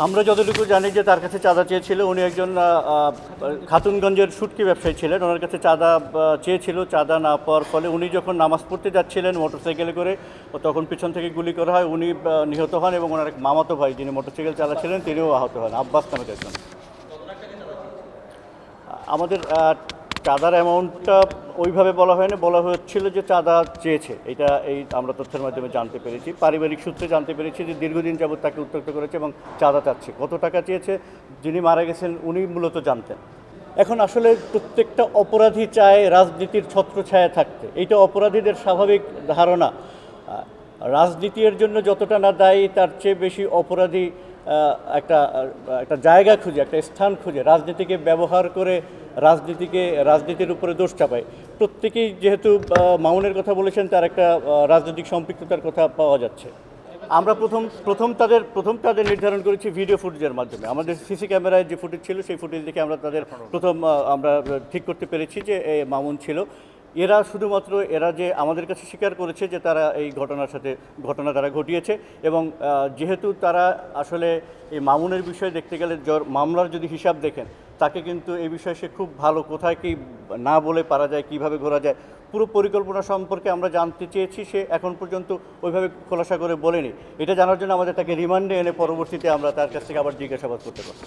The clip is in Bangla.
আমরা যতটুকু জানি যে তার কাছে চাঁদা চেয়েছিল, উনি একজন খাতুনগঞ্জের শুটকি ব্যবসায়ী ছিলেন। ওনার কাছে চাঁদা চেয়েছিল, চাঁদা না পাওয়ার ফলে উনি যখন নামাজ পড়তে যাচ্ছিলেন মোটরসাইকেলে করে, তখন পিছন থেকে গুলি করা হয়, উনি নিহত হন এবং ওনার এক মামাতো ভাই যিনি মোটরসাইকেল চালাচ্ছিলেন তিনিও আহত হন, আব্বাস নামে একজন। আমাদের চাঁদার অ্যামাউন্টটা ওইভাবে বলা হয়নি, বলা হচ্ছিল যে চাঁদা চেয়েছে, এই আমরা তথ্যের মাধ্যমে জানতে পেরেছি, পারিবারিক সূত্রে জানতে পেরেছি যে দীর্ঘদিন যাবৎ তাকে উত্ত্যক্ত করেছে এবং চাঁদা চাচ্ছে। কত টাকা চেয়েছে যিনি মারা গেছেন উনি মূলত জানতেন। এখন আসলে প্রত্যেকটা অপরাধী চায় রাজনীতির ছত্রছায়া থাকতে, এইটা অপরাধীদের স্বাভাবিক ধারণা। রাজনীতির জন্য যতটা না দায়ী তার চেয়ে বেশি অপরাধী একটা জায়গা খুঁজে, একটা স্থান খুঁজে রাজনীতিকে ব্যবহার করে রাজনীতির উপরে দোষ চাপায়। প্রত্যেকেই যেহেতু মামুনের কথা বলেছেন, তার একটা রাজনৈতিক সম্পৃক্ততার কথা পাওয়া যাচ্ছে। আমরা প্রথম তাদের নির্ধারণ করেছি ভিডিও ফুটেজের মাধ্যমে। আমাদের সিসি ক্যামেরায় যে ফুটেজ ছিল সেই ফুটেজ দেখে আমরা তাদের আমরা ঠিক করতে পেরেছি যে মামুন ছিল। এরা যে আমাদের কাছে স্বীকার করেছে যে তারা এই ঘটনা তারা ঘটিয়েছে এবং যেহেতু তারা আসলে এই মামুনের বিষয়ে দেখতে গেলে মামলার যদি হিসাব দেখেন, তাকে কিন্তু এই বিষয়ে সে খুব ভালো, কোথায় কি না বলে পারা যায়, কিভাবে ঘোরা যায়, পুরো পরিকল্পনা সম্পর্কে আমরা জানতে চেয়েছি। সে এখন পর্যন্ত ওইভাবে খোলাসা করে বলেনি। এটা জানার জন্য আমাদের তাকে রিমান্ডে এনে পরবর্তীতে আমরা তার কাছ থেকে আবার জিজ্ঞাসাবাদ করতে পারি।